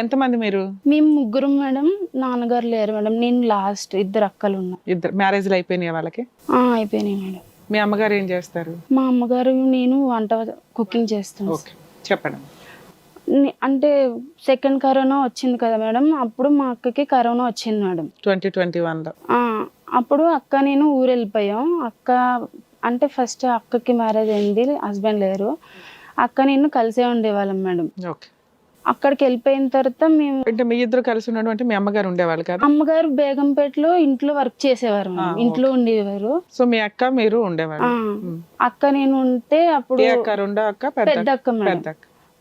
ఎంతమంది మీరు? మేము ముగ్గురం మేడం. నాన్నగారు లేరు మేడం. నేను లాస్ట్. ఇద్దరు అక్కలు ఉన్నారు. ఇద్దరు మ్యారేజ్లు అయిపోయినాయి వాళ్ళకి? అయిపోయినాయి మేడం. మీ అమ్మగారు ఏం చేస్తారు? మా అమ్మగారు నేను వంట కుకింగ్ చేస్తాను. ఓకే, చెప్పండి. అంటే సెకండ్ కరోనా వచ్చింది కదా మేడం, అప్పుడు మా అక్కకి కరోనా వచ్చింది మేడం 2021లో. అప్పుడు అక్క నేను ఊరు వెళ్ళిపోయాం. అక్క అంటే ఫస్ట్ అక్కకి మ్యారేజ్ అయింది, హస్బెండ్ లేరు. అక్క నేను కలిసే ఉండేవాళ్ళం మేడం. ఓకే. అక్కడికి వెళ్ళిపోయిన తర్వాత మేము అంటే మీ ఇద్దరు కలిసి ఉండడం అంటే మీ అమ్మగారు ఉండేవాళ్ళు కదా? అమ్మగారు బేగంపేటలో ఇంట్లో వర్క్ చేసేవారు మేడం. ఇంట్లో ఉండేవారు. సో మీ అక్క మీరు ఉండేవాళ్ళు? అక్క నేను ఉంటే అప్పుడు అక్క రెండో అక్క పెద్ద అక్క మేడం.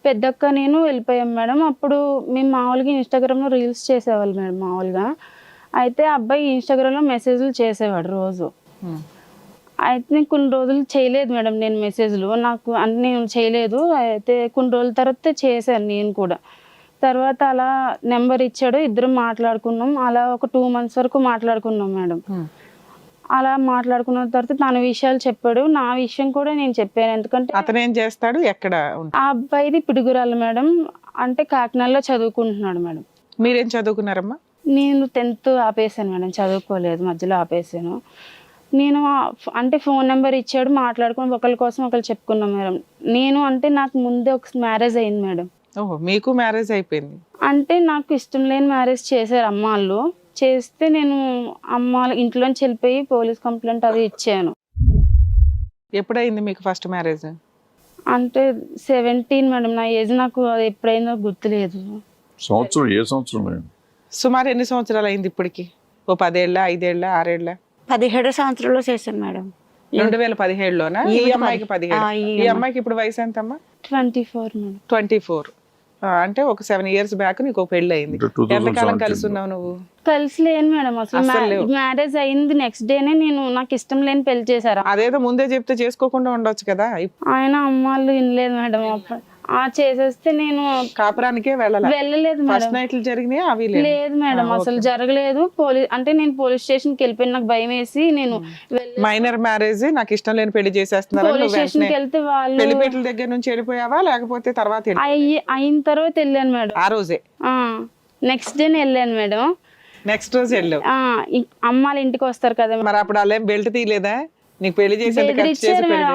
పెద్ద అక్క నేను వెళ్ళిపోయాం మేడం. అప్పుడు మేము మామూలుగా ఇన్స్టాగ్రామ్ లో రీల్స్ చేసేవాళ్ళు మేడం మామూలుగా. అయితే అబ్బాయి ఇన్స్టాగ్రామ్ లో మెసేజ్లు చేసేవాడు రోజు. అయితే నేను కొన్ని రోజులు చేయలేదు మేడం నేను మెసేజ్లు, నాకు అంటే నేను చేయలేదు. అయితే కొన్ని రోజుల తర్వాత చేశాను నేను కూడా. తర్వాత అలా నెంబర్ ఇచ్చాడు, ఇద్దరం మాట్లాడుకున్నాం. అలా ఒక 2 months వరకు మాట్లాడుకున్నాం మేడం. అలా మాట్లాడుకున్న తర్వాత తన విషయాలు చెప్పాడు, నా విషయం కూడా నేను చెప్పాను. ఎందుకంటే అతను ఏం చేస్తాడు, ఎక్కడ? ఆ అబ్బాయిది పిడుగురాలు మేడం. అంటే కాకినాడలో చదువుకుంటున్నాడు మేడం. మీరేం చదువుకున్నారమ్మా? నేను 10th ఆపేసాను మేడం, చదువుకోలేదు, మధ్యలో ఆపేసాను. నేను అంటే ఫోన్ నెంబర్ ఇచ్చాడు, మాట్లాడుకుని ఒకరి కోసం ఒకరు చెప్పుకున్నాం మేడం. నేను అంటే నాకు ముందే ఒక మ్యారేజ్ అయింది మేడం. ఓహో, మీకు మ్యారేజ్ అయిపోయింది? అంటే నాకు ఇష్టం లేని మ్యారేజ్ చేశారు అమ్మ వాళ్ళు. చేస్తే నేను అమ్మ ఇంట్లోంచి వెళ్ళిపోయి పోలీస్ కంప్లైంట్ అది ఇచ్చాను. ఎప్పుడైంది మీకు ఫస్ట్ మ్యారేజ్? అంటే 17 మేడం. నా ఏజ్ నాకు ఎప్పుడైందో గుర్తులేదు. సంవత్సరం ఏ సంవత్సరం? సుమారు ఎన్ని సంవత్సరాలు అయింది ఇప్పటికి? ఓ 10 ఏళ్ళ, 5 ఏళ్ళ, 6 ఏళ్ళ? 17 సంవత్సరాల్లో చేశాను మేడం. 2017లోనా? ఈ అమ్మాయికి 17. ఈ అమ్మాయికి ఇప్పుడు వయసు ఎంతమ్మా? 24 మేడం. 24. అంటే ఒక 7 years బ్యాక్ నీకు ఒక పెళ్లి అయింది. ఎంతకాలం కలిసి ఉన్నావు నువ్వు? కలిసి లేను మేడం అసలు. మ్యారేజ్ అయింది నెక్స్ట్ డేనే నేను నాకు ఇష్టం లేని పెళ్లి చేశారు. అదేదో ముందే చెప్తే చేసుకోకుండా ఉండొచ్చు కదా. ఆయన అమ్మాళ్ళు వినలేదు మేడం. చేసేస్తే నేను కాపురానికే వెళ్ళలేదు ఫస్ట్ నైట్లు జరిగినాయి అవి? లేదు మేడం, అసలు జరగలేదు. అంటే నేను పోలీస్ స్టేషన్ కి వెళ్ళిపోయిన నాకు భయం వేసి నేను మైనర్ మ్యారేజ్, నాకు ఇష్టం లేని పెళ్లి చేసేస్తున్నారు. పోలీస్ స్టేషన్ కి వెళ్తే వాళ్ళు పెళ్లిపేటల దగ్గర నుంచి వెళ్ళిపోయావా లేకపోతే తర్వాత? అయిన తర్వాత వెళ్ళాను మేడం. ఆ రోజే నెక్స్ట్ డే వెళ్ళాను మేడం. నెక్స్ట్ రోజు వెళ్ళావు? అమ్మాళ్ళ ఇంటికి వస్తారు కదా మరి అప్పుడు అలా బెల్ట్ తీయలేదా? నీకు పెళ్లి చేసి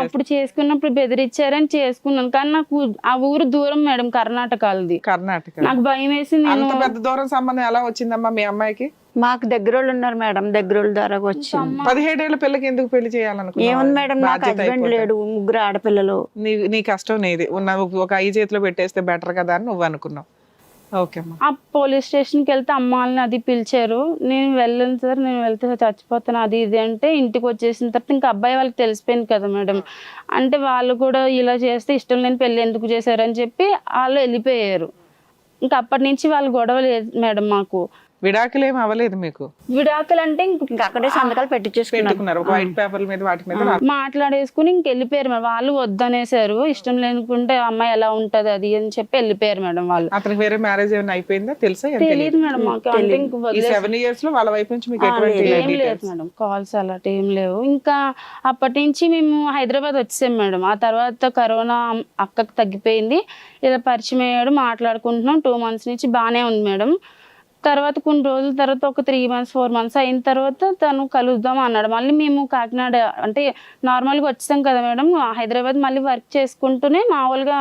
అప్పుడు చేసుకున్నప్పుడు బెదిరించారని చేసుకున్నాను. కానీ నాకు ఆ ఊరు దూరం మేడం, కర్ణాటకది. నాకు భయం వేసి నేను పెద్ద దూరం సంబంధం ఎలా వచ్చిందమ్మా మీ అమ్మాయికి? మాకు దగ్గరోళ్ళు ఉన్నారు మేడం, దగ్గరోళ్ళ ద్వారా వచ్చింది. 17 ఏళ్ల పిల్లకి ఎందుకు పెళ్లి చేయాలనుకున్నావు? ఏముంది మేడం, నాకు హస్బెండ్ లేడు, 3 ఆడపిల్లలు. నీ కష్టం నీది, ఒక 5 చేతిలో పెట్టేస్తే బెటర్ కదా అని నువ్వు అనుకున్నావు. ఓకే అమ్మా. ఆ పోలీస్ స్టేషన్కి వెళ్తే అమ్మాలని అది పిలిచారు. నేను వెళ్ళను సార్, నేను వెళ్తే చచ్చిపోతాను అది ఇది అంటే, ఇంటికి వచ్చేసిన తర్వాత ఇంకా అబ్బాయి వాళ్ళకి తెలిసిపోయింది కదా మేడం. అంటే వాళ్ళు కూడా ఇలా చేస్తే ఇష్టం లేని పెళ్ళి ఎందుకు చేశారని చెప్పి వాళ్ళు వెళ్ళిపోయారు. ఇంకా అప్పటి నుంచి వాళ్ళు గొడవ లేదు మేడం. మాకు విడాకులు ఏమి అవ్వలేదు మీకు? విడాకులు అంటే ఇంకా అక్కడే సంతకాలు పెట్టుకున్నారు వైట్ పేపర్ మీద, వాటి మీద మాట్లాడేసుకుని ఇంక వెళ్ళిపోయారు మేడం. వాళ్ళు వద్దనేసారు, ఇష్టం లేనుకుంటే అమ్మాయి ఎలా ఉంటది అది అని చెప్పి వెళ్ళిపోయారు మేడం వాళ్ళు. అతనికి వేరే మ్యారేజ్ ఏమైనా అయిపోయిందా తెలుసా? తెలియదు మేడం మాకు. అంటే 7 years లో వాళ్ళ వైపు నుంచి మీకు ఏం లేదు మేడం, కాల్స్ అలాంటి ఏం లేవు. ఇంకా అప్పటి నుంచి మేము హైదరాబాద్ వచ్చేసాం మేడం. ఆ తర్వాత కరోనా అక్కకి తగ్గిపోయింది, ఇలా పరిచయం అయ్యాడు, మాట్లాడుకుంటున్నాం. 2 months నుంచి బాగానే ఉంది మేడం. తర్వాత కొన్ని రోజుల తర్వాత ఒక 3 months 4 months అయిన తర్వాత తను కలుద్దాం అన్నాడు. మళ్ళీ మేము కాకినాడ అంటే నార్మల్గా వచ్చాం కదా మేడం, హైదరాబాద్ మళ్ళీ వర్క్ చేసుకుంటూనే మామూలుగా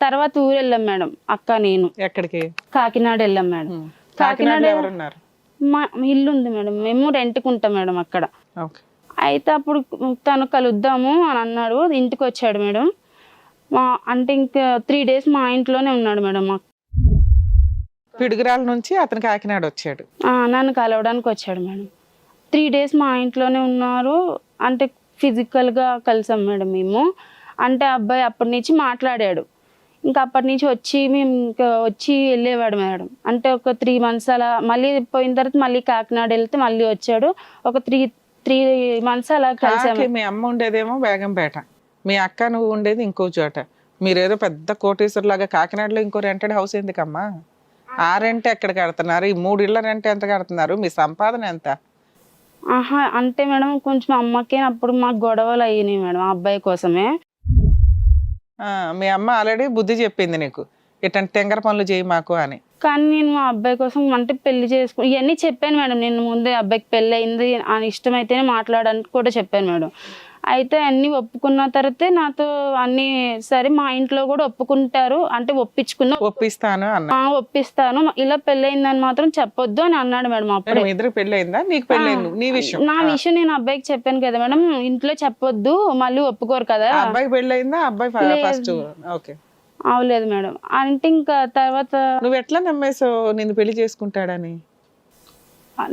తర్వాత ఊరు వెళ్ళాం మేడం అక్క నేను. ఎక్కడికి? కాకినాడ వెళ్ళాం మేడం. కాకినాడ మా ఇల్లు ఉంది మేడం, మేము రెంట్కి ఉంటాం మేడం అక్కడ. అయితే అప్పుడు తను కలుద్దాము అని అన్నాడు, ఇంటికి వచ్చాడు మేడం. అంటే ఇంకా 3 days మా ఇంట్లోనే ఉన్నాడు మేడం. పిడుగురాల నుంచి అతను కాకినాడ వచ్చాడు, నన్ను కలవడానికి వచ్చాడు మేడం. 3 days మా ఇంట్లోనే ఉన్నారు. అంటే ఫిజికల్గా కలిసాం మేడం మేము. అంటే అబ్బాయి అప్పటి నుంచి మాట్లాడాడు. ఇంకా అప్పటి నుంచి వచ్చి మేము ఇంకా వచ్చి వెళ్ళేవాడు మేడం. అంటే ఒక 3 months అలా, మళ్ళీ పోయిన తర్వాత మళ్ళీ కాకినాడ వెళ్తే మళ్ళీ వచ్చాడు. ఒక 3 months అలా కలిసాము. మీ అమ్మ ఉండేదేమో బేగంపేట, మీ అక్క నువ్వు ఉండేది ఇంకో చోట. మీరేదో పెద్ద కోటేశ్వర్ లాగా కాకినాడలో ఇంకో రెంటెడ్ హౌస్ ఎందుకమ్మా? ఆ రెంట్ ఎక్కడ కడుతున్నారు? ఈ 3 ఇళ్ల రెంట్ ఎంత కడుతున్నారు? మీ సంపాదన ఎంత? అంటే మేడం కొంచెం అమ్మకి అప్పుడు మాకు గొడవలు అయ్యినాయి మేడం ఆ అబ్బాయి కోసమే. మీ అమ్మ ఆల్రెడీ బుద్ధి చెప్పింది నీకు, ఇట్లాంటి తెంగర పనులు చేయి మాకు అని. కానీ నేను మా అబ్బాయి కోసం అంటే పెళ్లి చేసుకు ఇవన్నీ చెప్పాను మేడం. నేను ముందే అబ్బాయికి పెళ్ళి అయింది అని ఇష్టమైతేనే మాట్లాడడానికి కూడా చెప్పాను మేడం. అయితే అన్నీ ఒప్పుకున్న తర్వాతే నాతో అన్నీ సరే మా ఇంట్లో కూడా ఒప్పుకుంటారు అంటే ఒప్పిస్తాను అన్న. ఒప్పిస్తాను ఇలా పెళ్ళయిందని మాత్రం చెప్పొద్దు అని అన్నాడు మేడం. అప్పుడు మీ ఇద్దరు పెళ్ళయిందా? నీకు పెళ్ళైంది, నీ విషయం? నా విషయం నేను అబ్బాయికి చెప్పాను కదా మేడం, ఇంట్లో చెప్పొద్దు మళ్ళీ ఒప్పుకోరు కదా. అబ్బాయి పెళ్ళయిందా? అబ్బాయి ఫస్ట్ ఓకే అవలేదు మేడం. అంటే ఇంకా తర్వాత నువ్వు ఎట్లా నమ్మేసావు నిన్ను పెళ్లి చేసుకుంటాడని?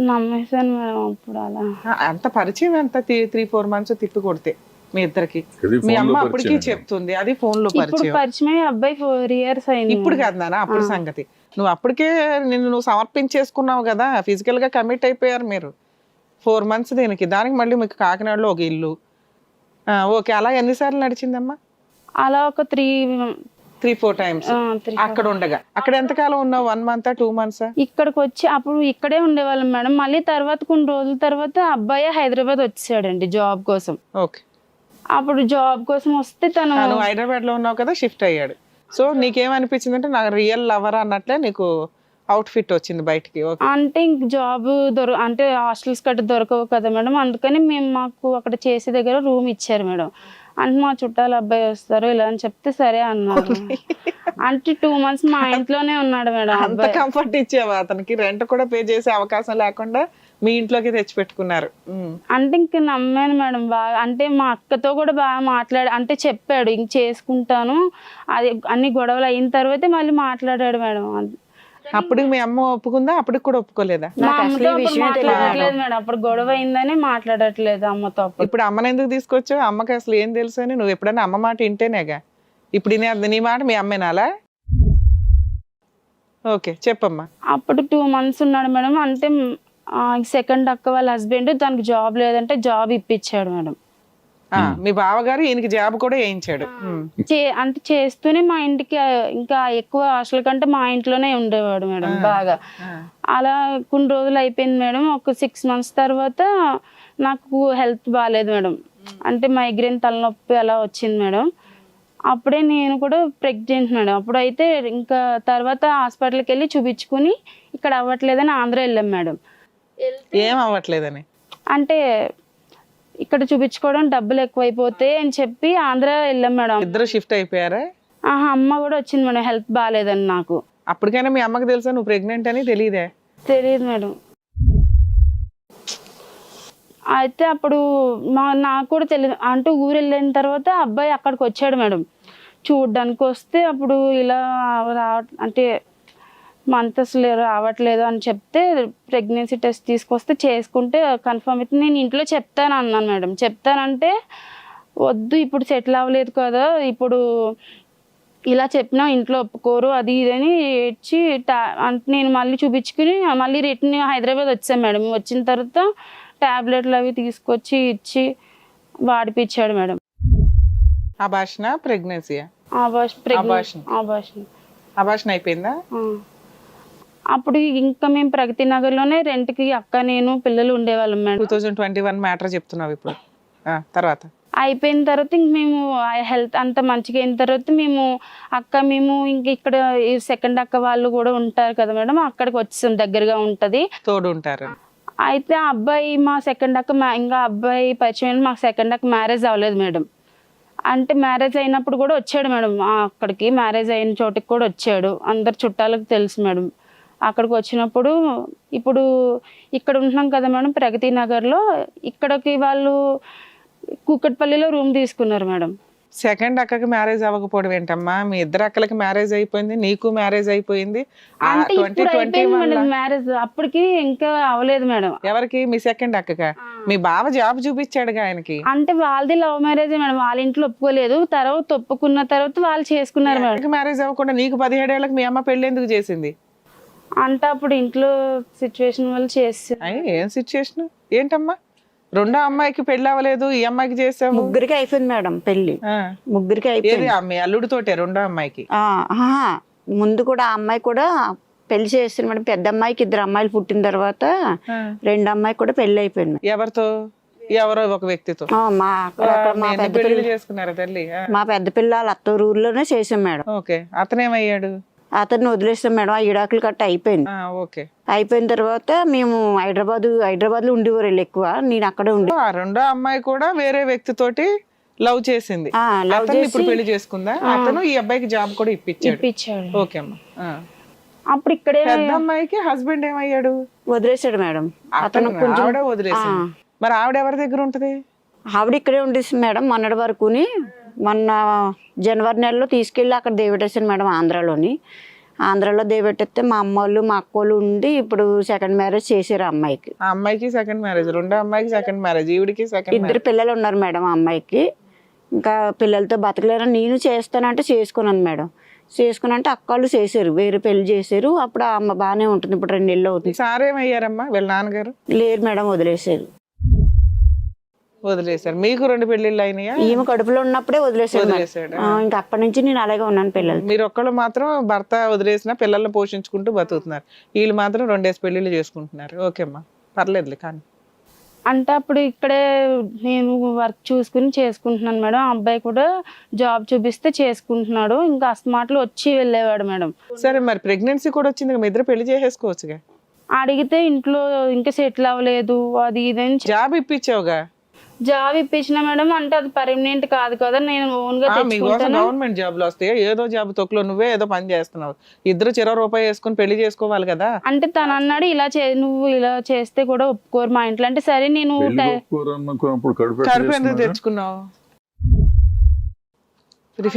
నమ్మేశాను మేడం. అప్పుడు అలా అంత పరిచయం ఎంత 3-4 months తిప్పి కొడితే మీ ఇద్దరికి? మీ అమ్మ అప్పటికి చెప్తుంది అది ఫోన్ లో ఇప్పుడు పరిచయం అబ్బాయి 4 years అయింది. ఇప్పుడు కాదు నాన్న, అప్పుడు సంగతి. నువ్వు అప్పటికే నువ్వు సమర్పించేసుకున్నావు కదా, ఫిజికల్ గా కమిట్ అయిపోయారు మీరు. 4 months దానికి మళ్ళీ మీకు కాకినాడలో ఒక ఇల్లు. ఓకే, అలా ఎన్నిసార్లు నడిచిందమ్మా? అలా ఒక 3-4 times అక్కడ ఉండగా. అక్కడ ఎంతకాలం ఉన్నావు? 1 month 2 months? ఇక్కడికి వచ్చి అప్పుడు ఇక్కడే ఉండేవాళ్ళం మేడం. మళ్ళీ తర్వాత కొన్ని రోజుల తర్వాత అబ్బాయి హైదరాబాద్ వచ్చాడండి జాబ్ కోసం. ఓకే, అప్పుడు జాబ్ కోసం వస్తే తను నువ్వు హైదరాబాద్ లో ఉన్నావు కదా, షిఫ్ట్ అయ్యాడు. సో నీకేమనిపించింది అంటే నాకు రియల్ లవర్ అన్నట్లే నీకు అవుట్ ఫిట్ వచ్చింది బయటికి. అంటే ఇంక జాబ్ అంటే హాస్టల్స్ గట్రా దొరకవు కదా మేడం, అందుకని మాకు అక్కడ చేసే దగ్గర రూమ్ ఇచ్చారు మేడం. అంటే మా చుట్టాలు అబ్బాయి వస్తారు ఇలా అని చెప్తే సరే అన్నారు. అంటే 2 months మా ఇంట్లోనే ఉన్నాడు మేడం. అంత కంఫర్ట్ ఇచ్చావా అతనికి? రెంట్ కూడా పే చేసే అవకాశం లేకుండా మీ ఇంట్లోకి తెచ్చి పెట్టుకున్నారు. అంటే ఇంక నమ్మాను మేడం బాగా. అంటే మా అక్కతో కూడా బాగా మాట్లాడి అంటే చెప్పాడు ఇంక చేసుకుంటాను అది అన్ని గొడవలు అయిన తర్వాతే మళ్ళీ మాట్లాడాడు మేడం. అప్పుడు మీ అమ్మ ఒప్పుకుందా? అప్పటికి కూడా ఒప్పుకోలేదా? మా అమ్మతో అప్పుడు మాట్లాడట్లేదు మేడం. అప్పుడు గొడవ అయిందని మాట్లాడట్లేదు అమ్మతో. ఇప్పుడు అమ్మని ఎందుకు తీసుకొచ్చావు? అమ్మకి అసలు ఏం తెలుసు అని? నువ్వు ఎప్పుడైనా అమ్మ మాట వింటేనేగా. ఇప్పుడు నీ మాట మీ అమ్మేనాలా? ఓకే చెప్పమ్మా. అప్పుడు 2 months ఉన్నాడు మేడం. అంటే సెకండ్ అక్క వాళ్ళ హస్బెండ్ తనకు జాబ్ లేదంటే జాబ్ ఇప్పించాడు మేడం. మీ బావగారు ఈయనకి జాబ్ కూడా వేయించాడు. అంటే చేస్తూనే మా ఇంటికి ఇంకా ఎక్కువ హాస్టల్ కంటే మా ఇంట్లోనే ఉండేవాడు మేడం బాగా. అలా కొన్ని రోజులు అయిపోయింది మేడం. ఒక 6 months తర్వాత నాకు హెల్త్ బాగాలేదు మేడం. అంటే మైగ్రేన్ తలనొప్పి అలా వచ్చింది మేడం. అప్పుడే నేను కూడా ప్రెగ్నెంట్ మేడం. అప్పుడు అయితే ఇంకా తర్వాత హాస్పిటల్కి వెళ్ళి చూపించుకుని ఇక్కడ అవ్వట్లేదని ఆంధ్ర వెళ్ళాం మేడం. ఏం అవ్వట్లేదని అంటే ఇక్కడ చూపించుకోవడం డబ్బులు ఎక్కువైపోతే అని చెప్పి ఆంధ్ర వెళ్ళాం మేడం. ఇద్దరు షిఫ్ట్ అయిపోయారా? అమ్మ కూడా వచ్చింది మేడం హెల్త్ బాగాలేదని నాకు. అప్పటికైనా మీ అమ్మకి తెలుసా నువ్వు ప్రెగ్నెంట్ అని? తెలియదే? తెలియదు మేడం. అయితే అప్పుడు నాకు కూడా తెలియదు. అంటూ ఊరు వెళ్ళిన తర్వాత అబ్బాయి అక్కడికి వచ్చాడు మేడం చూడ్డానికి. వస్తే అప్పుడు ఇలా అంటే మంత్ అసలు రావట్లేదు అని చెప్తే ప్రెగ్నెన్సీ టెస్ట్ తీసుకొస్తే చేసుకుంటే కన్ఫర్మ్ అయితే నేను ఇంట్లో చెప్తాను అన్నాను మేడం. చెప్తానంటే వద్దు ఇప్పుడు సెటిల్ అవ్వలేదు కదా, ఇప్పుడు ఇలా చెప్పినా ఇంట్లో ఒప్పుకోరు అది ఇదని ఏడ్చి అంటే నేను మళ్ళీ చూపించుకుని మళ్ళీ రిటర్న్ హైదరాబాద్ వచ్చాను మేడం. వచ్చిన తర్వాత టాబ్లెట్లు అవి తీసుకొచ్చి ఇచ్చి వాడిపించాడు మేడం. Abortion pregnancy? అబార్షన్ అయిపోయిందా? అప్పుడు ఇంకా మేము ప్రగతి నగర్ లోనే రెంట్ కి అక్క నేను పిల్లలు ఉండేవాళ్ళం మేడం. 2021 మ్యాటర్ చెప్తున్నావు ఇప్పుడు. తర్వాత అయిపోయిన తర్వాత ఇంక మేము హెల్త్ అంత మంచిగా అయిన తర్వాత మేము ఇంక ఇక్కడ సెకండ్ అక్క వాళ్ళు కూడా ఉంటారు కదా మేడం, అక్కడికి వచ్చాం. దగ్గరగా ఉంటది, తోడు ఉంటారు. అయితే ఆ అబ్బాయి మా సెకండ్ అక్క ఇంకా అబ్బాయి పరిచయం మాకు సెకండ్ అక్క మ్యారేజ్ అవ్వలేదు మేడం. అంటే మ్యారేజ్ అయినప్పుడు కూడా వచ్చాడు మేడం అక్కడికి. మ్యారేజ్ అయిన చోటికి కూడా వచ్చాడు. అందరు చుట్టాలకు తెలుసు మేడం. అక్కడికి వచ్చినప్పుడు ఇప్పుడు ఇక్కడ ఉంటున్నాం కదా మేడం ప్రగతి నగర్లో, ఇక్కడికి వాళ్ళు కూకట్పల్లిలో రూమ్ తీసుకున్నారు మేడం. సెకండ్ అక్కకి మ్యారేజ్ అవ్వకపోవడం ఏంటమ్మా? మీ ఇద్దరు అక్కలకి మ్యారేజ్ అయిపోయింది, నీకు మ్యారేజ్ అయిపోయింది. మ్యారేజ్ అప్పటికి ఇంకా అవ్వలేదు మేడం. ఎవరికి? మీ సెకండ్ అక్కగా? మీ బావ జాబ్ చూపించాడుగా ఆయనకి. అంటే వాళ్ళది లవ్ మ్యారేజ్ మేడం. వాళ్ళ ఇంట్లో ఒప్పుకోలేదు. తర్వాత ఒప్పుకున్న తర్వాత వాళ్ళు చేసుకున్నారు మేడం. మ్యారేజ్ అవ్వకుండా నీకు 17 ఏళ్ళకి మీ అమ్మ పెళ్లి ఎందుకు చేసింది? అంటే అప్పుడు ఇంట్లో సిచ్యువేషన్ వల్ల చేస్తారు. ఏం సిచ్యువేషన్ ఏంటమ్మా? రెండో అమ్మాయికి పెళ్లి అవ్వలేదు, ఈ అమ్మాయికి చేసావు. ముగ్గురికి అయిపోయింది మేడం పెళ్లి. ముగ్గురికి అయిపోయింది. మీ అల్లుడితోటే రెండో అమ్మాయికి? ముందు కూడా ఆ అమ్మాయి కూడా పెళ్లి చేస్తుంది మేడం. పెద్ద అమ్మాయికి 2 అమ్మాయిలు పుట్టిన తర్వాత 2 అమ్మాయికి కూడా పెళ్లి అయిపోయింది. ఎవరితో? ఎవరో ఒక వ్యక్తితో మా పెద్ద పిల్లలు చేసుకున్నారా తల్లి? మా పెద్ద పిల్లలు అత్తూరు ఊర్లోనే చేసాం మేడం. ఓకే, అతనేమయ్యాడు? అతన్ని వదిలేస్తాం మేడం. ఆ ఈడాకులు కట్ట అయిపోయింది. ఓకే. అయిపోయిన తర్వాత మేము హైదరాబాద్లో ఉండేవారు వీళ్ళు ఎక్కువ. నేను అక్కడే ఉండే. ఆ రెండో అమ్మాయి కూడా వేరే వ్యక్తితోటి లవ్ చేసింది. లవ్ అతన్ని ఇప్పుడు చేసి పెళ్లి చేసుకుందా? అతను ఈ అబ్బాయికి జాబ్ కూడా ఇప్పించాడు. ఇప్పించాడు. ఓకే అమ్మా. అప్పుడు ఇక్కడే పెద్ద అమ్మాయికి హస్బెండ్ ఏమయ్యాడు? వదిలేసాడు మేడం. అతను ఆవిడ వదిలేసింది. మరి ఆవిడ ఎవరి దగ్గర ఉంటది? ఆవిడ ఇక్కడే ఉండేసింది మేడం మొన్నటి వరకుని. మొన్న జనవరి నెలలో తీసుకెళ్ళి అక్కడ దేవెట్టేసాను మేడం ఆంధ్రాలో దేవెట్టేస్తే మా అమ్మ వాళ్ళు మా అక్క వాళ్ళు ఉండి ఇప్పుడు సెకండ్ మ్యారేజ్ చేశారు ఆ అమ్మాయికి. ఆ అమ్మాయికి సెకండ్ మ్యారేజ్, రెండో అమ్మాయికి సెకండ్ మ్యారేజ్, ఈవిడికి సెకండ్. 2 పిల్లలు ఉన్నారు మేడం ఆ అమ్మాయికి. ఇంకా పిల్లలతో బతకలేరని నేను చేస్తానంటే చేసుకున్నాను మేడం. చేసుకున్నంటే అక్కళ్ళు చేశారు, వేరే పెళ్లి చేశారు. అప్పుడు ఆ అమ్మ బాగానే ఉంటుంది. ఇప్పుడు 2 నెలలు అవుతుంది. సారేమయ్యారమ్మా వీళ్ళ నాన్నగారు? లేరు మేడం, వదిలేశారు. మీకు 2 పెళ్లిళ్ళు అయినాయా? ఈమె కడుపులో ఉన్నప్పుడే వదిలేశాడు. ఇంకా అప్పటి నుంచి నేను అలాగే ఉన్నాను పిల్లలు. మీరు ఒక్కళ్ళు మాత్రం భర్త వదిలేసిన పిల్లల్ని పోషించుకుంటూ బతుకుతున్నారు. వీళ్ళు మాత్రం 2 పెళ్లిళ్ళు చేసుకుంటున్నారు. ఓకే అమ్మా, పర్లేదులే. కానీ అంటే అప్పుడు ఇక్కడే నేను వర్క్ చూసుకుని చేసుకుంటున్నాను మేడం. ఆ అబ్బాయి కూడా జాబ్ చూపిస్తే చేసుకుంటున్నాడు. ఇంకా అస్తమాటలు వచ్చి వెళ్ళేవాడు మేడం. సరే, మరి ప్రెగ్నెన్సీ కూడా వచ్చింది, మీ ఇద్దరు పెళ్లి చేసేసుకోవచ్చుగా. అడిగితే ఇంట్లో ఇంకా సెటిల్ అవ్వలేదు అది ఇదని జాబ్ ఇప్పించావుగా. జాబ్ ఇప్పించిన మేడం. అంటే అది పర్మనెంట్ కాదు కదా, నేను ఓన్ గా తెచ్చుకుంటాను. గవర్నమెంట్ జాబ్లు వస్తాయి, ఏదో జాబ్ తొక్కులో నువ్వే ఏదో పని చేస్తున్నావు. ఇద్దరు ₹20 వేసుకుని పెళ్లి చేసుకోవాలి కదా. అంటే తను అన్నాడు ఇలా నువ్వు ఇలా చేస్తే కూడా ఒప్పుకోరు మా ఇంట్లో. అంటే సరే నేను కడుపు ఎందుకు తెచ్చుకున్నావు?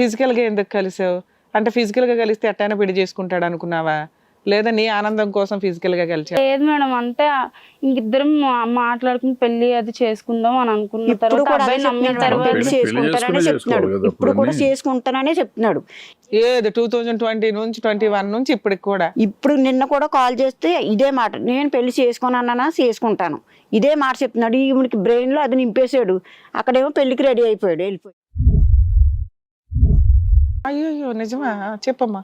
ఫిజికల్ గా ఎందుకు కలిసావు? అంటే ఫిజికల్ గా కలిస్తే ఎట్టైనా పెళ్లి చేసుకుంటాడు అనుకున్నావా, లేదా నీ ఆనందం కోసం ఫిజికల్ గా కలిసి? లేదు మేడం, అంటే ఇంకిద్దరం మాట్లాడుకుని పెళ్లి అది చేసుకుందాం అని అనుకున్న తర్వాత అబ్బాయి నమ్మిన తర్వాత ఇప్పుడు కూడా చేసుకుంటాననే చెప్తున్నాడు. ఏది 2020 నుంచి 21 నుంచి ఇప్పటికి కూడా? ఇప్పుడు నిన్న కూడా కాల్ చేస్తే ఇదే మాట, నేను పెళ్లి చేసుకున్నానా చేసుకుంటాను ఇదే మాట చెప్తున్నాడు. ఈవిడికి బ్రెయిన్ లో అది నింపేశాడు. అక్కడేమో పెళ్లికి రెడీ అయిపోయాడు, వెళ్ళిపోయాడు. అయ్యో నిజమా? చెప్పమ్మా.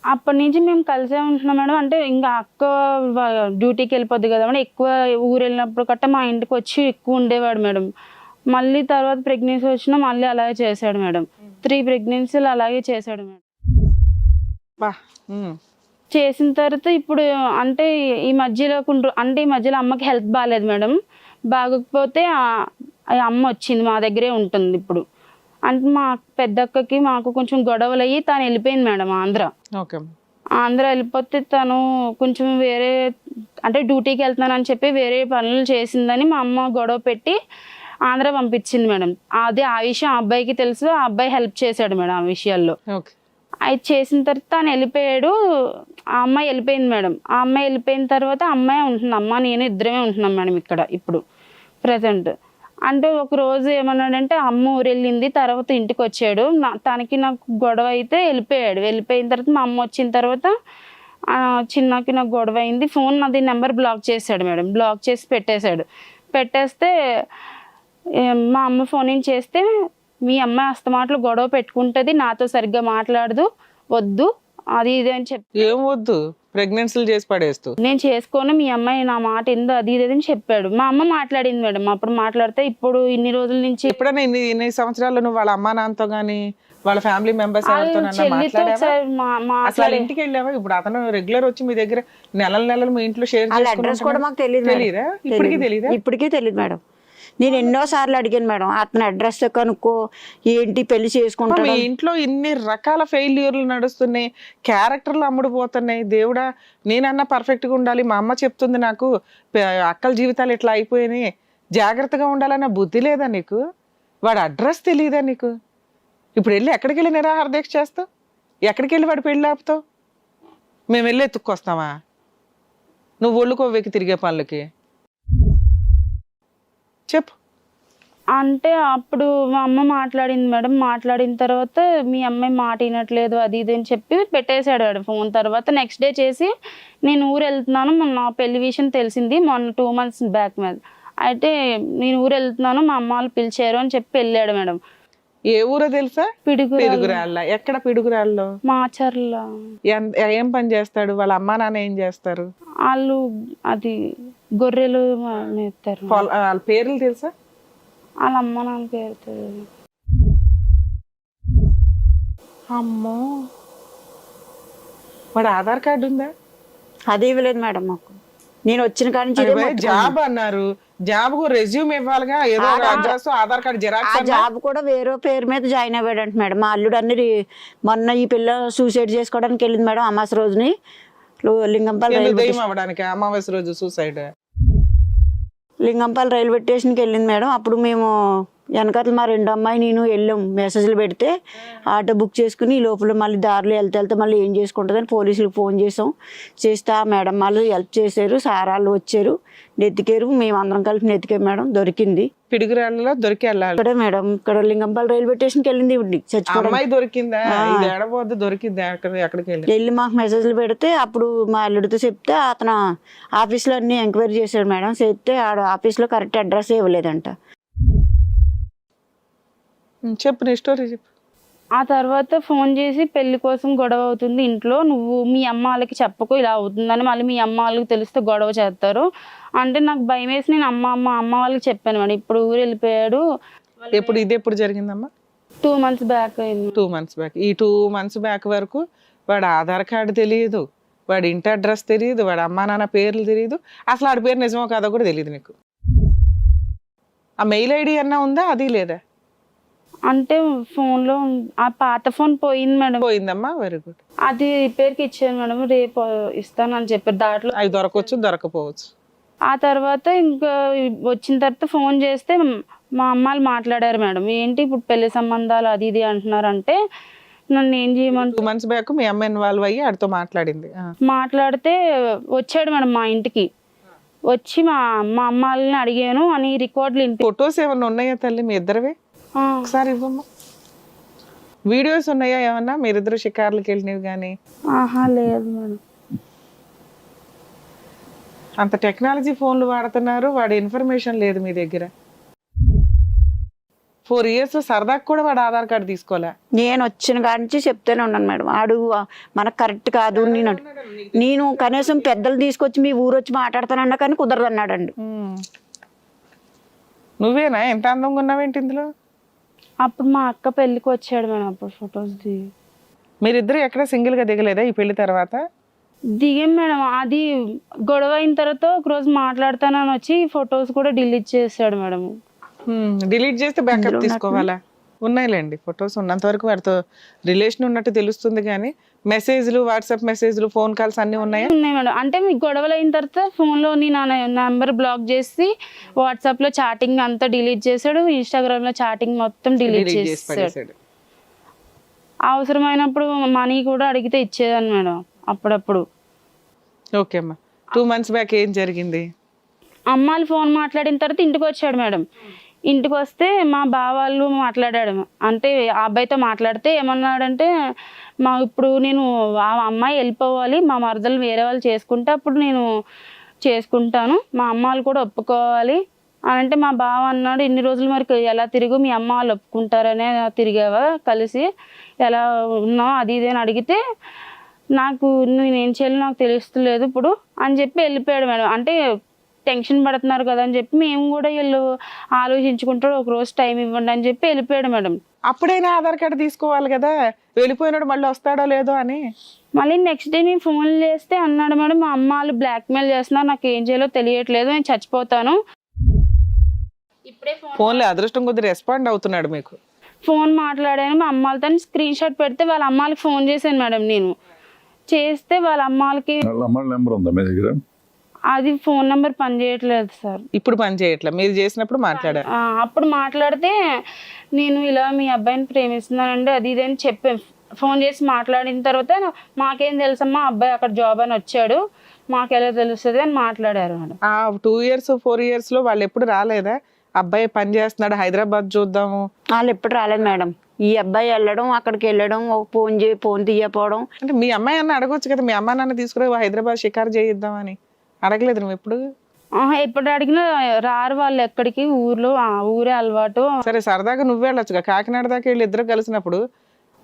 అప్పటి నుంచి మేము కలిసే ఉంటున్నాం మేడం. అంటే ఇంకా అక్క డ్యూటీకి వెళ్ళిపోద్ది కదా మేడం, ఎక్కువ ఊరు వెళ్ళినప్పుడు గట్ట మా ఇంటికి వచ్చి ఎక్కువ ఉండేవాడు మేడం. మళ్ళీ తర్వాత ప్రెగ్నెన్సీ వచ్చినా మళ్ళీ అలాగే చేశాడు మేడం. 3 ప్రెగ్నెన్సీలు అలాగే చేశాడు మేడం. చేసిన తర్వాత ఇప్పుడు అంటే ఈ మధ్యలో అమ్మకి హెల్త్ బాగాలేదు మేడం. బాగోకపోతే అమ్మ వచ్చింది, మా దగ్గరే ఉంటుంది ఇప్పుడు. అంటే మా పెద్దక్కకి మాకు కొంచెం గొడవలు అయ్యి తను వెళ్ళిపోయింది మేడం ఆంధ్ర వెళ్ళిపోతే తను కొంచెం వేరే అంటే డ్యూటీకి వెళ్తున్నానని చెప్పి వేరే పనులు చేసిందని మా అమ్మ గొడవ పెట్టి ఆంధ్ర పంపించింది మేడం. అదే ఆ విషయం ఆ అబ్బాయికి తెలుసు, ఆ అబ్బాయి హెల్ప్ చేశాడు మేడం ఆ విషయాల్లో. అది చేసిన తర్వాత తను వెళ్ళిపోయాడు, ఆ అమ్మాయి వెళ్ళిపోయింది మేడం. ఆ అమ్మాయి వెళ్ళిపోయిన తర్వాత అమ్మాయి ఉంటుంది, అమ్మ నేను ఇద్దరమే ఉంటున్నాం మేడం ఇక్కడ ఇప్పుడు ప్రజెంట్. అంటే ఒక రోజు ఏమన్నాడంటే అమ్మ ఊరు వెళ్ళింది, తర్వాత ఇంటికి వచ్చాడు. తనకి నాకు గొడవ అయితే వెళ్ళిపోయాడు. వెళ్ళిపోయిన తర్వాత మా అమ్మ వచ్చిన తర్వాత చిన్నకి నాకు గొడవ అయింది. ఫోన్ నాది నెంబర్ బ్లాక్ చేశాడు మేడం, బ్లాక్ చేసి పెట్టేస్తే మా అమ్మ ఫోన్ చేస్తే మీ అమ్మాయి అస్తమాటలు గొడవ పెట్టుకుంటుంది, నాతో సరిగ్గా మాట్లాడదు, వద్దు అది ఇది అని చెప్పి. ఏం వద్దు? ప్రెగ్నెన్సీలు చేసి పడేస్తూ నేను చేసుకోను, మీ అమ్మాయి నా మాట ఎందు అది ఇది అని చెప్పాడు. మా అమ్మ మాట్లాడింది మేడం. అప్పుడు మాట్లాడితే ఇప్పుడు ఇన్ని రోజుల నుంచి ఎప్పుడైనా ఇన్ని సంవత్సరాలు నువ్వు వాళ్ళ అమ్మా నాన్నతో గానీ వాళ్ళ ఫ్యామిలీ మెంబర్స్ అసలు ఇంటికి వెళ్ళావా? ఇప్పుడు అతను రెగ్యులర్ వచ్చి మీ దగ్గర నెలలు మీ ఇంట్లో షేర్ అడ్రస్ కూడా మాకు తెలియదా? ఇప్పటికీ తెలియదు మేడం. నేను ఎన్నోసార్లు అడిగాను మేడం, అతని అడ్రస్ కనుక్కో, ఏంటి పెళ్లి చేసుకుంటా. మీ ఇంట్లో ఇన్ని రకాల ఫెయిల్యూర్లు నడుస్తున్నాయి, క్యారెక్టర్లు అమ్ముడుపోతున్నాయి. దేవుడా, నేనన్నా పర్ఫెక్ట్ గా ఉండాలి, మా అమ్మ చెప్తుంది నాకు అక్కల జీవితాలు ఇట్లా అయిపోయినాయి, జాగ్రత్తగా ఉండాలన్న బుద్ధి లేదా నీకు? వాడు అడ్రస్ తెలియదా నీకు? ఇప్పుడు వెళ్ళి ఎక్కడికి వెళ్ళి నిరాహార దీక్ష చేస్తావు? ఎక్కడికి వెళ్ళి వాడు పెళ్ళి ఆపుతావు? మేము వెళ్ళి ఎత్తుక్కొస్తావా? నువ్వు ఒళ్ళుకోవేకి తిరిగే పనులకి చెప్పు. అంటే అప్పుడు మా అమ్మ మాట్లాడింది మేడం. మాట్లాడిన తర్వాత మీ అమ్మాయి మాట వినట్లేదు అది ఇది అని చెప్పి పెట్టేశాడు వాడు ఫోన్. తర్వాత నెక్స్ట్ డే చేసి నేను ఊరు వెళ్తున్నాను, మొన్న పెళ్లి విషయం తెలిసింది మొన్న 2 months బ్యాక్ మీద. అయితే నేను ఊరు వెళ్తున్నాను, మా అమ్మ వాళ్ళు పిలిచారు అని చెప్పి వెళ్ళాడు మేడం. ఏ ఊరో తెలుసా? పిడుగురాళ్ళ. ఎక్కడ పిడుగురాళ్ళలో? మాచర్ల. ఏం పని చేస్తాడు? వాళ్ళ అమ్మా నాన్న ఏం చేస్తారు? వాళ్ళు అది గొర్రెలు మేపుతారు. వాళ్ళ పేర్లు తెలుసా? వాళ్ళ అమ్మ నాన్న పేరు తెలియదు. అమ్మో, వాడు ఆధార్ కార్డు ఉందా? అది ఇవ్వలేదు మేడం మాకు. నేను వచ్చిన కాడి నుంచి ఇదే మొత్తుకున్నాను. జాబ్ అన్నారు, జాబ్ కు రెజ్యూమ్ ఇవ్వాలిగా, ఏదో అడ్రస్ ఆధార్ కార్డు ఆ జిరాక్స్. జాబ్ కూడా వేరే పేరు మీద జాయిన్ అయ్యాడంట మేడం. మా అల్లుడు మొన్న ఈ పిల్ల సూసైడ్ చేసుకోవడానికి వెళ్ళింది మేడం అమావాస్య రోజుని లింగంపల్లి దయ్యం అవ్వడానికి అమావాస్య రోజు సూసైడ్. లింగంపల్లి రైల్వే స్టేషన్కి వెళ్ళింది మేడం. అప్పుడు మేము వెనకాతలు మా 2 అమ్మాయి నేను వెళ్ళాం. మెసేజ్లు పెడితే ఆటో బుక్ చేసుకుని ఈ లోపల మళ్ళీ దారిలో వెళ్తే మళ్ళీ ఏం చేసుకుంటుందని పోలీసులకు ఫోన్ చేసాం. చేస్తే ఆ మేడం వాళ్ళు హెల్ప్ చేశారు. సార్ వాళ్ళు వచ్చారు, నెత్తికారు. మేము అందరం కలిపి నెత్తికాం మేడం. దొరికింది. పిడుగురాళ్ళలో దొరికి వెళ్ళాలి ఇక్కడే మేడం, ఇక్కడ లింగంపల్లి రైల్వే స్టేషన్కి వెళ్ళింది. చచ్చిపోవడం అమ్మాయి దొరికిందా? ఇది ఏడబోద్దు దొరికిందా? ఎక్కడికి వెళ్ళి మాకు మెసేజ్లు పెడితే అప్పుడు మా అల్లుడితో చెప్తే అతను ఆఫీస్లో అన్ని ఎంక్వైరీ చేశాడు మేడం. చెప్తే ఆడ ఆఫీస్లో కరెక్ట్ అడ్రస్ ఇవ్వలేదంట. చెప్పు నీ స్టోరీ చెప్పు. ఆ తర్వాత ఫోన్ చేసి పెళ్లి కోసం గొడవ అవుతుంది ఇంట్లో, నువ్వు మీ అమ్మ వాళ్ళకి చెప్పకు ఇలా అవుతుందని, మళ్ళీ మీ అమ్మ వాళ్ళకి తెలిస్తే గొడవ చేస్తారు అంటే నాకు భయం వేసి నేను అమ్మ వాళ్ళకి చెప్పాను మేడం. ఇప్పుడు ఊరు వెళ్ళిపోయాడు. ఎప్పుడు ఇది ఎప్పుడు జరిగిందమ్మా? 2 months బ్యాక్ అయింది. 2 months బ్యాక్. ఈ 2 months బ్యాక్ వరకు వాడు ఆధార్ కార్డు తెలియదు, వాడి ఇంటి అడ్రస్ తెలియదు, వాడి అమ్మా నాన్న పేర్లు తెలియదు, అసలు ఆడి పేరు నిజమో కాదో కూడా తెలియదు నీకు. ఆ మెయిల్ ఐడి అన్నా ఉందా? అది లేదా? అంటే ఫోన్లో ఆ పాత ఫోన్ పోయింది మేడం. పోయిందమ్మా, very good. అది రిపేర్కి ఇచ్చాను మేడం, రేపు ఇస్తానని చెప్పారు. దాంట్లో అవి దొరకవచ్చు దొరకపోవచ్చు. ఆ తర్వాత ఇంకా వచ్చిన తర్వాత ఫోన్ చేస్తే మా అమ్మాలు మాట్లాడారు మేడం. ఏంటి ఇప్పుడు పెళ్లి సంబంధాలు అది ఇది అంటున్నారంటే నన్ను ఏం చేయమని. 2 months బ్యాక్ మీ అమ్మ ఇన్వాల్వ్ అయ్యి ఆడితో మాట్లాడింది. మాట్లాడితే వచ్చాడు మేడం మా ఇంటికి. వచ్చి మా అమ్మాలని అడిగాను అని రికార్డులు ఫొటోస్ ఏమన్నా ఉన్నాయా తల్లి మీ ఇద్దరివి? ఒకసారి ఇవ్వమ్మా. వీడియోస్ ఉన్నాయా ఏమన్నా మీరిద్దరు షికార్లకు వెళ్ళినవి కానీ? లేదు మేడం. అంత టెక్నాలజీ ఫోన్లు వాడుతున్నారు, వాడి ఇన్ఫర్మేషన్ లేదు మీ దగ్గర. 4 years సరదాకు కూడా వాడు ఆధార్ కార్డు తీసుకోలే. నేను వచ్చిన కాడి నుంచి చెప్తూనే ఉన్నాను మేడం, ఆడు మనకు కరెక్ట్ కాదు. నేను కనీసం పెద్దలు తీసుకొచ్చి మీ ఊరు వచ్చి మాట్లాడతానన్నా కానీ కుదరదు అన్నాడండి. నువ్వేనా ఎంత అందంగా ఉన్నావేంటి ఇందులో? అప్పుడు మా అక్క పెళ్ళికి వచ్చాడు మేడం. అప్పుడు ఫొటోస్ దిగి మీరిద్దరు ఎక్కడ సింగిల్ గా దిగలేదా ఈ పెళ్లి తర్వాత? దిగాం మేడం. అది గొడవ అయిన తర్వాత ఒకరోజు మాట్లాడతానని వచ్చి ఫొటోస్ కూడా డిలీట్ చేశాడు మేడం. డిలీట్ చేస్తే బ్యాకప్ తీసుకోవాలా? ఉన్నాయిలేండి ఫొటోస్. ఉన్నంత వరకు వాడితో రిలేషన్ ఉన్నట్టు తెలుస్తుంది కానీ మెసేజ్లు, వాట్సాప్ మెసేజ్లు, ఫోన్ కాల్స్ అన్ని ఉన్నాయి మేడం. అంటే మీకు గొడవలు అయిన తర్వాత ఫోన్లోని నా నెంబర్ బ్లాక్ చేసి వాట్సాప్ లో చాటింగ్ అంతా డిలీట్ చేశాడు, ఇన్స్టాగ్రామ్ లో చాటింగ్ మొత్తం డిలీట్ చేసాడు. అవసరమైనప్పుడు మనీ కూడా అడిగితే ఇచ్చేదాన్ని మేడం అప్పుడప్పుడు. ఓకే అమ్మా. 2 months బ్యాక్ ఏం జరిగింది? అమ్మాయిలు ఫోన్ మాట్లాడిన తర్వాత ఇంటికి వచ్చాడు మేడం. ఇంటికి వస్తే మా బావ వాళ్ళు మాట్లాడాడు. అంటే ఆ అబ్బాయితో మాట్లాడితే ఏమన్నాడంటే, ఇప్పుడు నేను ఆ అమ్మాయి వెళ్ళిపోవాలి, మా మరదలు వేరే వాళ్ళు చేసుకుంటే అప్పుడు నేను చేసుకుంటాను, మా అమ్మ వాళ్ళు కూడా ఒప్పుకోవాలి అని అంటే మా బావ అన్నాడు, ఇన్ని రోజులు మరి ఎలా తిరుగు, మీ అమ్మ వాళ్ళు ఒప్పుకుంటారనే తిరిగావా కలిసి, ఎలా ఉన్నావు అది ఇది అని అడిగితే నాకు నేనేం చేయాలో నాకు తెలుస్తలేదు ఇప్పుడు అని చెప్పి వెళ్ళిపోయాడు మేడం. అంటే టెన్షన్ పడుతున్నారు కదా అని చెప్పి మేము కూడా వీళ్ళు ఆలోచించుకుంటాడు, ఒక రోజు టైం ఇవ్వండి అని చెప్పి వెళ్ళిపోయాడు మేడం. అప్పుడైనా ఆధార్ కార్డు తీసుకోవాలి కదా, వెళ్ళిపోయినాడు మళ్ళీ వస్తాడో లేదో అని. మళ్ళీ నెక్స్ట్ డే నేను ఫోన్ చేస్తే అన్నాడు మేడం, మా అమ్మ వాళ్ళు బ్లాక్మెయిల్ చేస్తున్నారు, నాకు ఏం చేయాలో తెలియట్లేదు, నేను చచ్చిపోతాను. ఇప్పుడే ఫోన్లో అదృష్టం కొద్ది రెస్పాండ్ అవుతున్నాడు మీకు. ఫోన్ మాట్లాడాను మా అమ్మ వాళ్ళతో, స్క్రీన్ షాట్ పెడితే వాళ్ళ అమ్మాలకి ఫోన్ చేశాను మేడం. నేను చేస్తే వాళ్ళ అమ్మాలకి నెంబర్ ఉందా మీ దగ్గర? అది ఫోన్ నెంబర్ పని చేయట్లేదు సార్. ఇప్పుడు పని చేయట్లేదు, మీరు చేసినప్పుడు మాట్లాడారు. అప్పుడు మాట్లాడితే నేను ఇలా మీ అబ్బాయిని ప్రేమిస్తున్నానండి అది ఇది అని చెప్పి ఫోన్ చేసి మాట్లాడిన తర్వాత మాకేం తెలుసమ్మా అబ్బాయి అక్కడ జాబ్ అని వచ్చాడు, మాకెలా తెలుస్తుంది అని మాట్లాడారు మేడం. 2 years 4 years లో వాళ్ళు ఎప్పుడు రాలేదా? అబ్బాయి పని చేస్తున్నాడు హైదరాబాద్ చూద్దాము, వాళ్ళు ఎప్పుడు రాలేదు మేడం. ఈ అబ్బాయి వెళ్ళడం అక్కడికి వెళ్ళడం, ఫోన్ తీయపోవడం. అంటే మీ అమ్మాయి అన్న అడగొచ్చు కదా, మీ అమ్మ నాన్న తీసుకురా హైదరాబాద్ షికారు చేయిద్దామని. అడగలేదు నువ్వు ఎప్పుడు? ఎప్పుడు అడిగినా రారు వాళ్ళు ఎక్కడికి, ఊరే అలవాటు. సరే సరదాగా నువ్వు వెళ్ళొచ్చుగా కాకినాడ దాకా వెళ్ళి ఇద్దరు కలిసినప్పుడు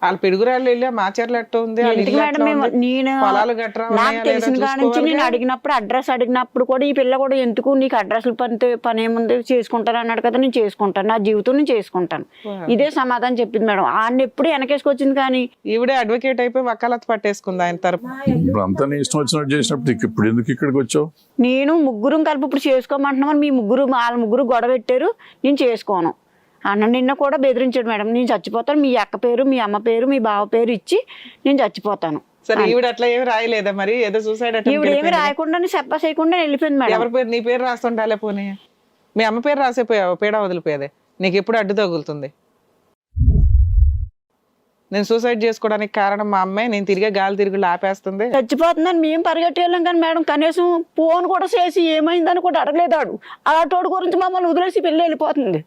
వాళ్ళ పిడుగురాళ్ళు వెళ్ళి మాచర్లు ఎట్ట ఉంది, వాళ్ళ ఎందుకు ఇల్లు మేడం ఎట్లా మేము ఉంది, నేను పొలాలు గట్రా నాకు ఉన్నాయా లేదా తెలిసిన కాడ నుంచి చూసుకోవాలి నేను కదా. అడిగినప్పుడు అడ్రస్ అడిగినప్పుడు కూడా ఈ పిల్ల కూడా ఎందుకు నీకు అడ్రస్లు పని ఏముంది చేసుకుంటాను అన్నాడు కదా, నేను చేసుకుంటాను, నా జీవితం నేను చేసుకుంటాను, ఇదే సమాధానం చెప్పింది మేడం. ఆయన ఎప్పుడు వెనకేసుకొచ్చింది కానీ ఈవిడే అడ్వకేట్ అయిపోయి వకాలత్ పట్టేసుకుంది ఆయన తరపు. ఇప్పుడు అంతా నీ ఇష్టం వచ్చినట్టు చేసినప్పుడు ఇప్పుడు ఎందుకు ఇక్కడికి వచ్చావు? నేను ముగ్గురం కలిపి ఇప్పుడు చేసుకోమంటున్నామని మీ ముగ్గురు వాళ్ళ ముగ్గురు గొడవ పెట్టారు, నేను చేసుకోను అన్న. నిన్న కూడా బెదిరించాడు మేడం, నేను చచ్చిపోతాను, మీ అక్క పేరు మీ అమ్మ పేరు మీ బావ పేరు ఇచ్చి నేను చచ్చిపోతాను. సరే ఈవిడ అట్లా ఏమి రాయలేదా మరి, ఏదో సూసైడ్ ఈవిడ ఏమి రాయకుండా చెప్ప చేయకుండా వెళ్ళిపోయింది మేడం. ఎవరి పేరు, నీ పేరు రాస్తుండాలే పోనీ, మీ అమ్మ పేరు రాసేపోయావు, పేడ వదిలిపోయేదే, నీకు ఎప్పుడు అడ్డు తగులుతుంది. నేను సూసైడ్ చేసుకోవడానికి కారణం మా అమ్మాయి, నేను తిరిగే గాలి తిరుగులు ఆపేస్తుంది. చచ్చిపోతుందని మేము పరిగెట్టి వెళ్ళాం కానీ మేడం కనీసం ఫోన్ కూడా చేసి ఏమైందని కూడా అడగలేదాడు. అలాంటి గురించి మమ్మల్ని వదిలేసి వెళ్ళిపోతుంది.